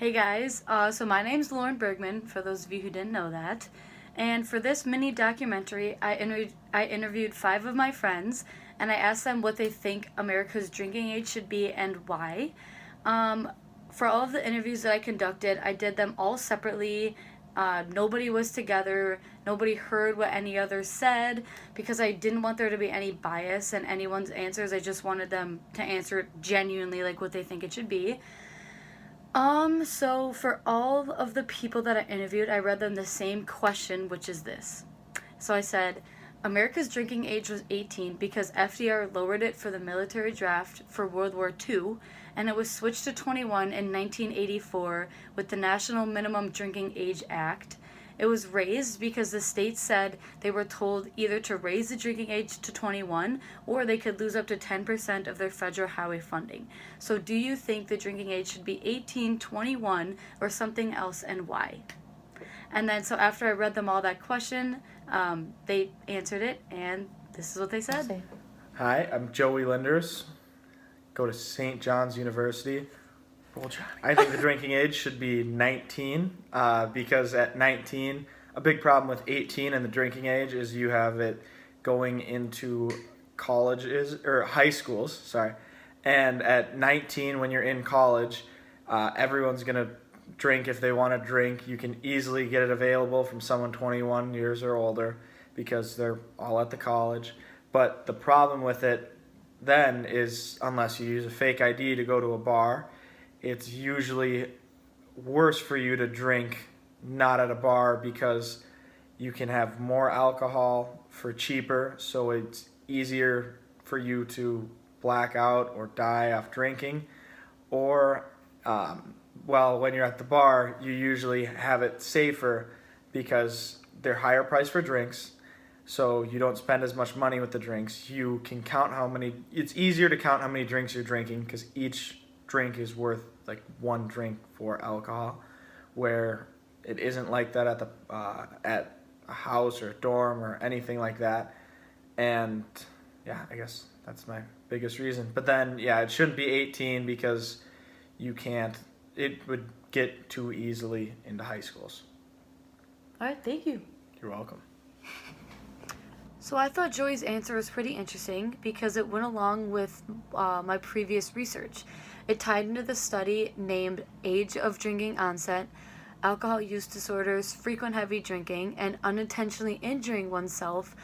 Hey guys, so my name's Lauren Bergman, for those of you who didn't know that. And for this mini documentary, I interviewed 5 of my friends and I asked them what they think America's drinking age should be and why. Um, for all of the interviews that I conducted, I did them all separately. Nobody was together, nobody heard what any other said because I didn't want there to be any bias in anyone's answers. I just wanted them to answer genuinely like what they think it should be. So for all of the people that I interviewed, I read them the same question, which is this. So I said, America's drinking age was 18 because FDR lowered it for the military draft for World War II, and it was switched to 21 in 1984 with the National Minimum Drinking Age Act. It was raised because the states said they were told either to raise the drinking age to 21 or they could lose up to 10% of their federal highway funding. So do you think the drinking age should be 18, 21, or something else, and why? And then so after I read them all that question, they answered it, and this is what they said. Hi, I'm Joey Linders. Go to St. John's University. I think the drinking age should be 19 because at 19, a big problem with 18 and the drinking age is you have it going into colleges or high schools, sorry. And at 19, when you're in college, everyone's going to drink if they want to drink. You can easily get it available from someone 21 years or older because they're all at the college. But the problem with it then is unless you use a fake ID to go to a bar, it's usually worse for you to drink not at a bar because you can have more alcohol for cheaper, so it's easier for you to black out or die off drinking. Or, when you're at the bar, you usually have it safer because they're higher price for drinks, so you don't spend as much money with the drinks. You can count it's easier to count how many drinks you're drinking because each drink is worth like one drink for alcohol, where it isn't like that at a house or a dorm or anything like that. And yeah, I guess that's my biggest reason. But then it shouldn't be 18 because it would get too easily into high schools. All right, thank you. You're welcome. So I thought Joey's answer was pretty interesting because it went along with my previous research. It tied into the study named Age of Drinking Onset, Alcohol Use Disorders, Frequent Heavy Drinking, and Unintentionally Injuring Oneself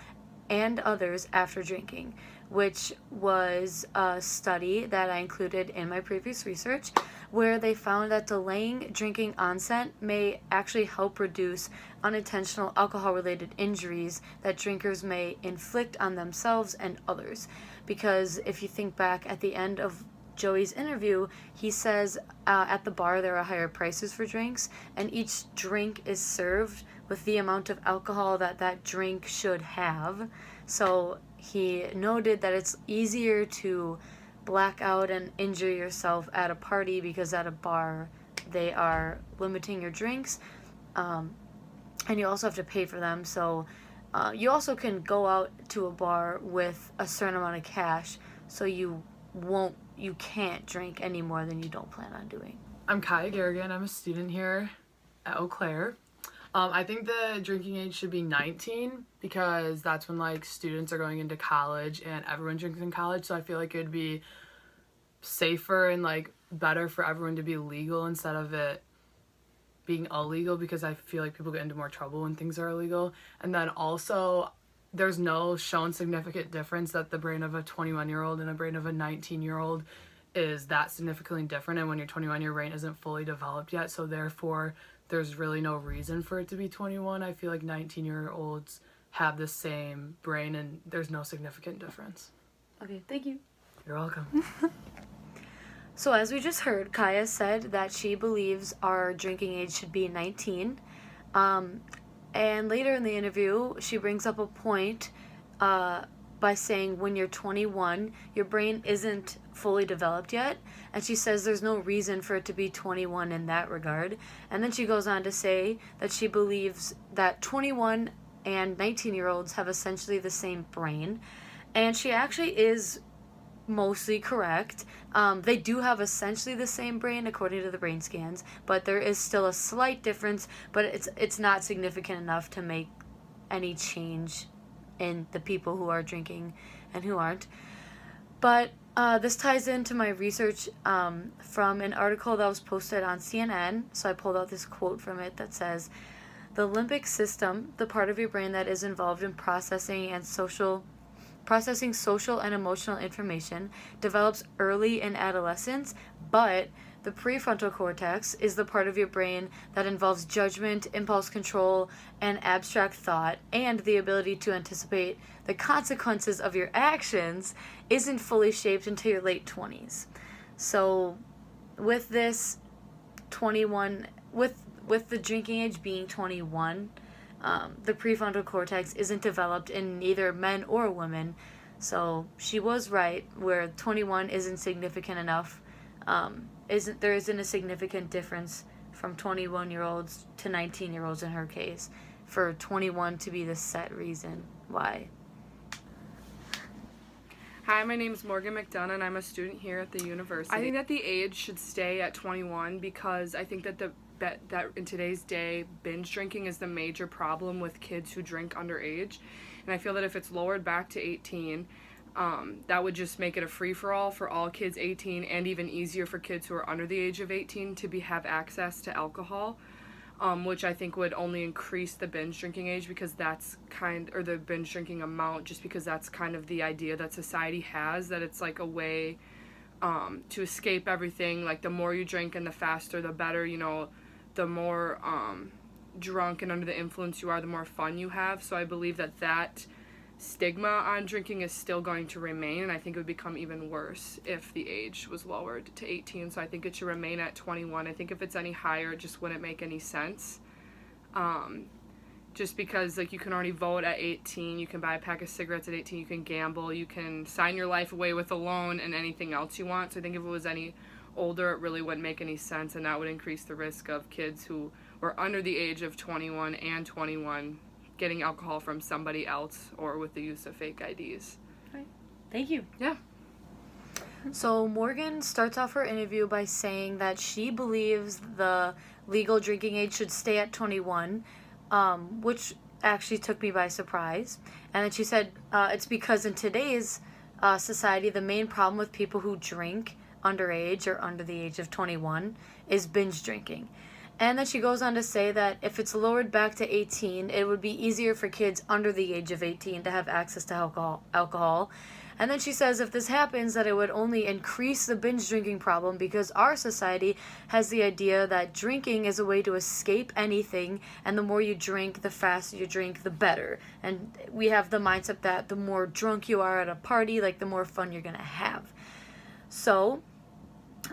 and Others After Drinking, which was a study that I included in my previous research, where they found that delaying drinking onset may actually help reduce unintentional alcohol-related injuries that drinkers may inflict on themselves and others. Because if you think back at the end of Joey's interview, he says at the bar there are higher prices for drinks, and each drink is served with the amount of alcohol that drink should have. So he noted that it's easier to black out and injure yourself at a party because at a bar they are limiting your drinks, and you also have to pay for them. So you also can go out to a bar with a certain amount of cash, so you can't drink any more than you don't plan on doing. I'm Kaya Garrigan. I'm a student here at Eau Claire. I think the drinking age should be 19 because that's when students are going into college and everyone drinks in college. So I feel like it'd be safer and better for everyone to be legal instead of it being illegal, because I feel like people get into more trouble when things are illegal. And then also, there's no shown significant difference that the brain of a 21-year-old and a brain of a 19-year-old is that significantly different. And when you're 21, your brain isn't fully developed yet. So therefore, there's really no reason for it to be 21. I feel like 19-year-olds have the same brain and there's no significant difference. Okay, thank you. You're welcome. So as we just heard, Kaya said that she believes our drinking age should be 19. And later in the interview, she brings up a point by saying when you're 21, your brain isn't fully developed yet. And she says there's no reason for it to be 21 in that regard. And then she goes on to say that she believes that 21 and 19-year-olds have essentially the same brain. And she actually is mostly correct. They do have essentially the same brain according to the brain scans, but there is still a slight difference, but it's not significant enough to make any change in the people who are drinking and who aren't. But this ties into my research from an article that was posted on CNN. So I pulled out this quote from it that says, "The limbic system, the part of your brain that is involved in processing social and emotional information, develops early in adolescence, but the prefrontal cortex is the part of your brain that involves judgment, impulse control, and abstract thought, and the ability to anticipate the consequences of your actions isn't fully shaped until your late 20s. So with this 21, with the drinking age being 21, the prefrontal cortex isn't developed in either men or women. So she was right, where 21 isn't significant enough. There isn't a significant difference from 21-year-olds to 19-year-olds in her case, for 21 to be the set reason why." Hi, my name is Morgan McDonough, and I'm a student here at the university. I think that the age should stay at 21 because I think that that in today's day, binge drinking is the major problem with kids who drink underage. And I feel that if it's lowered back to 18, that would just make it a free-for-all for all kids 18, and even easier for kids who are under the age of 18 to have access to alcohol. Which I think would only increase the binge drinking age because or the binge drinking amount, just because that's kind of the idea that society has, that it's like a way to escape everything. Like the more you drink and the faster, the better, the more drunk and under the influence you are, the more fun you have. So I believe that stigma on drinking is still going to remain, and I think it would become even worse if the age was lowered to 18. So I think it should remain at 21. I think if it's any higher, it just wouldn't make any sense. Just because you can already vote at 18, you can buy a pack of cigarettes at 18, you can gamble, you can sign your life away with a loan and anything else you want. So I think if it was any older, it really wouldn't make any sense, and that would increase the risk of kids who were under the age of 21 and 21 getting alcohol from somebody else or with the use of fake IDs. Right. Thank you. Yeah. So Morgan starts off her interview by saying that she believes the legal drinking age should stay at 21, which actually took me by surprise. And then she said it's because in today's society, the main problem with people who drink underage or under the age of 21 is binge drinking. And then she goes on to say that if it's lowered back to 18, it would be easier for kids under the age of 18 to have access to alcohol. And then she says if this happens, that it would only increase the binge drinking problem because our society has the idea that drinking is a way to escape anything, and the more you drink, the faster you drink, the better. And we have the mindset that the more drunk you are at a party, the more fun you're going to have. So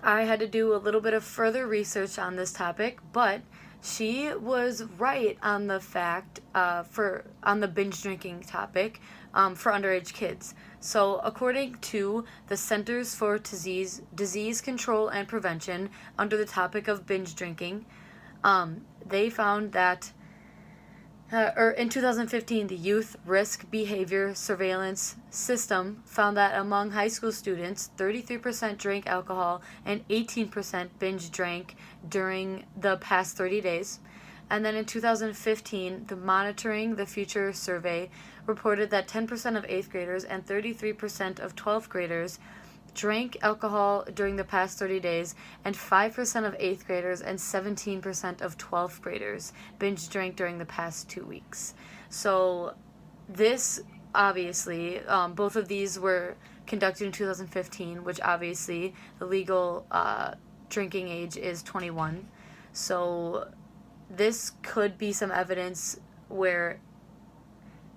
I had to do a little bit of further research on this topic, but she was right on the fact on the binge drinking topic for underage kids. So according to the Centers for Disease Control and Prevention, under the topic of binge drinking, they found that in 2015, the Youth Risk Behavior Surveillance System found that among high school students, 33% drank alcohol and 18% binge drank during the past 30 days. And then in 2015, the Monitoring the Future survey reported that 10% of 8th graders and 33% of 12th graders drank alcohol during the past 30 days, and 5% of 8th graders and 17% of 12th graders binge drank during the past 2 weeks. So this, obviously, both of these were conducted in 2015, which obviously the legal drinking age is 21. So this could be some evidence where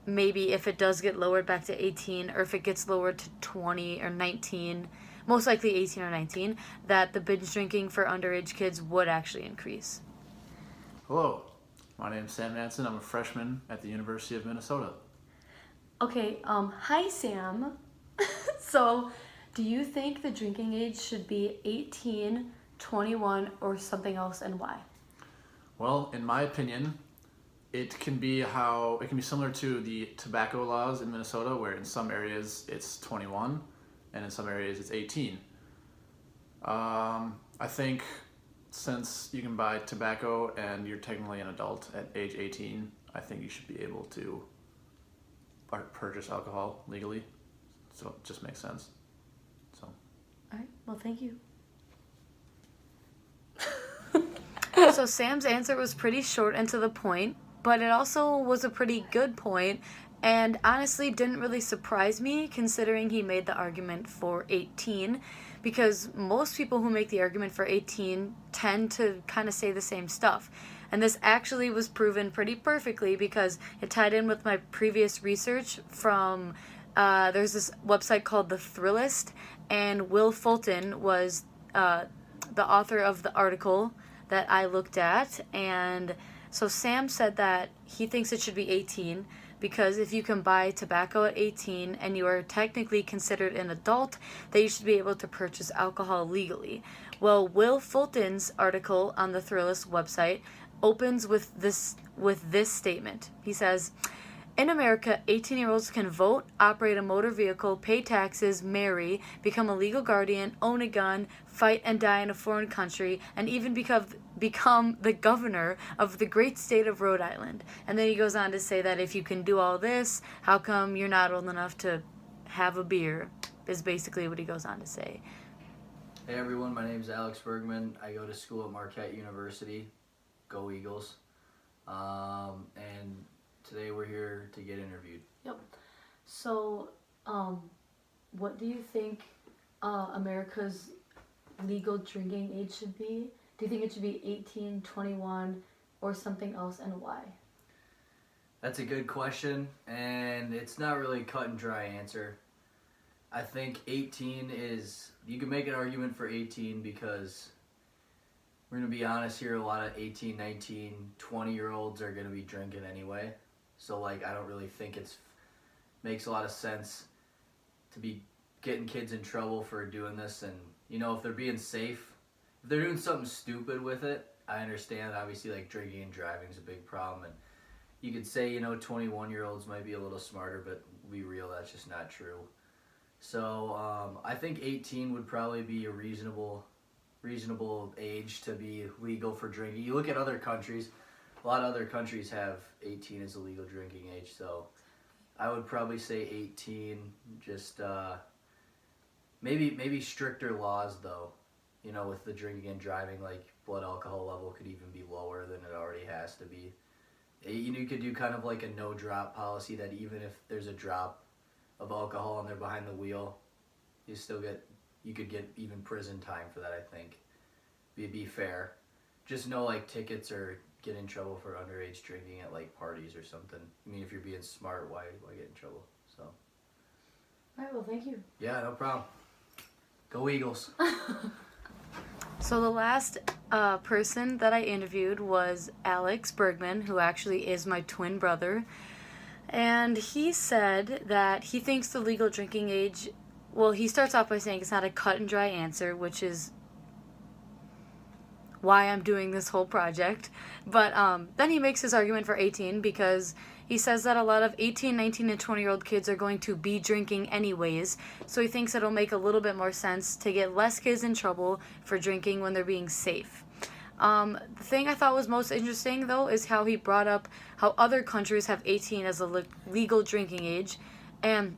maybe if it does get lowered back to 18, or if it gets lowered to 20 or 19, most likely 18 or 19, that the binge drinking for underage kids would actually increase. Hello, my name is Sam Manson. I'm a freshman at the University of Minnesota. Okay, hi Sam. So, do you think the drinking age should be 18, 21, or something else, and why? Well, in my opinion, it can be similar to the tobacco laws in Minnesota, where in some areas it's 21 and in some areas it's 18. I think since you can buy tobacco and you're technically an adult at age 18, I think you should be able to purchase alcohol legally. So it just makes sense. So. All right. Well, thank you. So Sam's answer was pretty short and to the point, but it also was a pretty good point, and honestly didn't really surprise me considering he made the argument for 18, because most people who make the argument for 18 tend to kind of say the same stuff. And this actually was proven pretty perfectly because it tied in with my previous research from, there's this website called The Thrillist, and Will Fulton was the author of the article that I looked at. And so Sam said that he thinks it should be 18 because if you can buy tobacco at 18 and you are technically considered an adult, that you should be able to purchase alcohol legally. Well, Will Fulton's article on the Thrillist website opens with this statement. He says, "In America, 18-year-olds can vote, operate a motor vehicle, pay taxes, marry, become a legal guardian, own a gun, fight and die in a foreign country, and even become the governor of the great state of Rhode Island." And then he goes on to say that if you can do all this, how come you're not old enough to have a beer, is basically what he goes on to say. Hey everyone, my name is Alex Bergman. I go to school at Marquette University. Go Eagles. And today we're here to get interviewed. Yep. So, what do you think America's legal drinking age should be? Do you think it should be 18, 21, or something else, and why? That's a good question, and it's not really a cut and dry answer. I think 18 is, you can make an argument for 18 because we're going to be honest here, a lot of 18, 19, 20-year-olds are going to be drinking anyway. So, I don't really think makes a lot of sense to be getting kids in trouble for doing this. And, if they're being safe, if they're doing something stupid with it, I understand. Obviously, drinking and driving is a big problem. And you could say, 21-year-olds might be a little smarter, but be real, that's just not true. So, I think 18 would probably be a reasonable age to be legal for drinking. You look at other countries, a lot of other countries have 18 as a legal drinking age, so I would probably say 18, just maybe stricter laws though, with the drinking and driving, blood alcohol level could even be lower than it already has to be. You could do kind of like a no drop policy, that even if there's a drop of alcohol and they're behind the wheel, you could get even prison time for that, I think. Be fair. Just no tickets or get in trouble for underage drinking at parties or something. I mean, if you're being smart, why get in trouble? So. Alright, well, thank you. Yeah, no problem. Go Eagles. So the last person that I interviewed was Alex Bergman, who actually is my twin brother. And he said that he thinks the legal drinking age, well, he starts off by saying it's not a cut and dry answer, which is why I'm doing this whole project. But then he makes his argument for 18 because he says that a lot of 18, 19, and 20-year-old kids are going to be drinking anyways, so he thinks it'll make a little bit more sense to get less kids in trouble for drinking when they're being safe. The thing I thought was most interesting, though, is how he brought up how other countries have 18 as a legal drinking age. And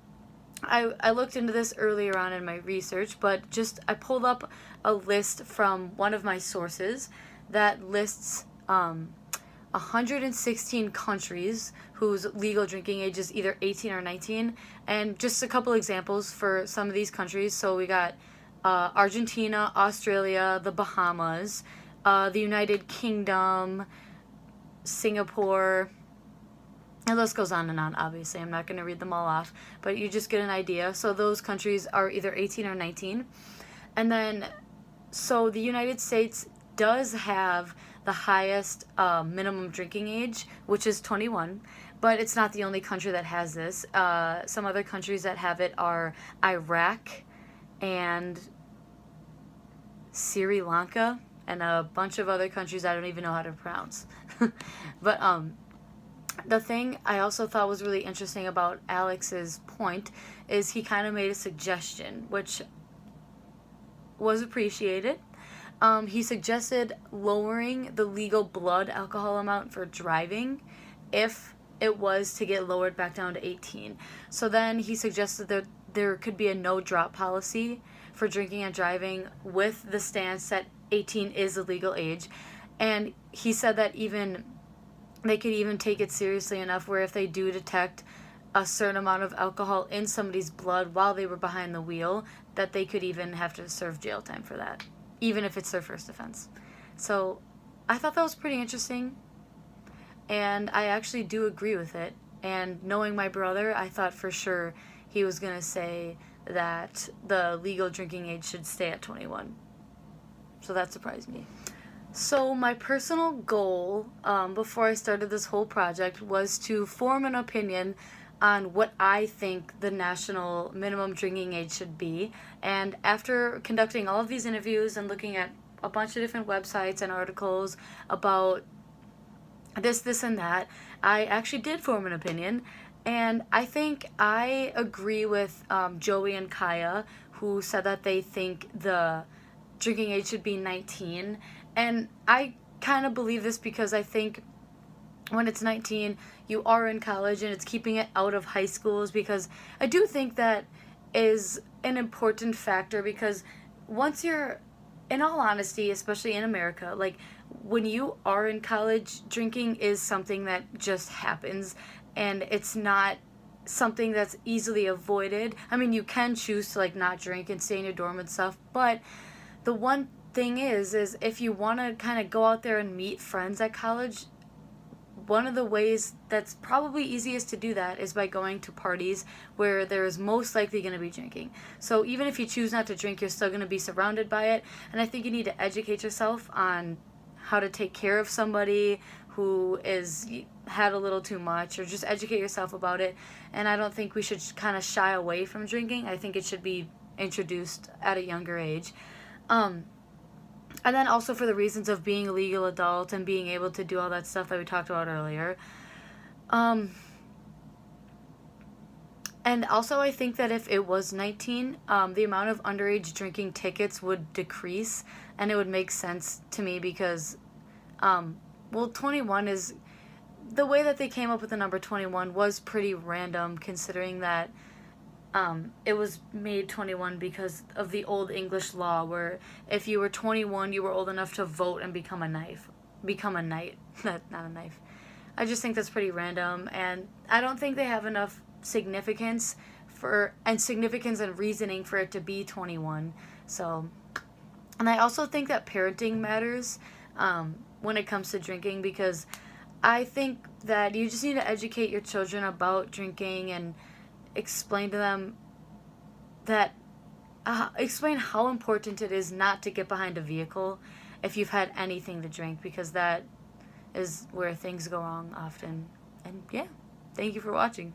I looked into this earlier on in my research, but I pulled up a list from one of my sources that lists 116 countries whose legal drinking age is either 18 or 19. And just a couple examples for some of these countries. So we got Argentina, Australia, the Bahamas, the United Kingdom, Singapore. The list goes on and on, obviously. I'm not going to read them all off, but you just get an idea. So those countries are either 18 or 19. And then, so the United States does have the highest minimum drinking age, which is 21, but it's not the only country that has this. Some other countries that have it are Iraq and Sri Lanka and a bunch of other countries I don't even know how to pronounce. But The thing I also thought was really interesting about Alex's point is he kind of made a suggestion, which was appreciated. He suggested lowering the legal blood alcohol amount for driving if it was to get lowered back down to 18. So then he suggested that there could be a no drop policy for drinking and driving with the stance that 18 is the legal age. And he said that even they could even take it seriously enough where if they do detect a certain amount of alcohol in somebody's blood while they were behind the wheel, that they could even have to serve jail time for that, even if it's their first offense. So I thought that was pretty interesting, and I actually do agree with it. And knowing my brother, I thought for sure he was going to say that the legal drinking age should stay at 21. So that surprised me. So my personal goal before I started this whole project was to form an opinion on what I think the national minimum drinking age should be. And after conducting all of these interviews and looking at a bunch of different websites and articles about this, and that, I actually did form an opinion. And I think I agree with Joey and Kaya, who said that they think the drinking age should be 19. And I kind of believe this because I think when it's 19, you are in college and it's keeping it out of high schools, because I do think that is an important factor, because once you're, in all honesty, especially in America, like when you are in college, drinking is something that just happens, and it's not something that's easily avoided. I mean, you can choose to like not drink and stay in your dorm and stuff, but the one thing is if you want to kind of go out there and meet friends at college, one of the ways that's probably easiest to do that is by going to parties where there is most likely going to be drinking. So even if you choose not to drink, you're still going to be surrounded by it. And I think you need to educate yourself on how to take care of somebody who is had a little too much, or just educate yourself about it. And I don't think we should kind of shy away from drinking. I think it should be introduced at a younger age. And then also for the reasons of being a legal adult and being able to do all that stuff that we talked about earlier. And also I think that if it was 19, the amount of underage drinking tickets would decrease, and it would make sense to me because, 21 is, the way that they came up with the number 21 was pretty random, considering that it was made 21 because of the old English law where if you were 21, you were old enough to vote and become a knight. Not a knife. I just think that's pretty random, and I don't think they have enough significance and reasoning for it to be 21. So, and I also think that parenting matters when it comes to drinking, because I think that you just need to educate your children about drinking and explain to them that explain how important it is not to get behind a vehicle if you've had anything to drink, because that is where things go wrong often. And yeah, thank you for watching.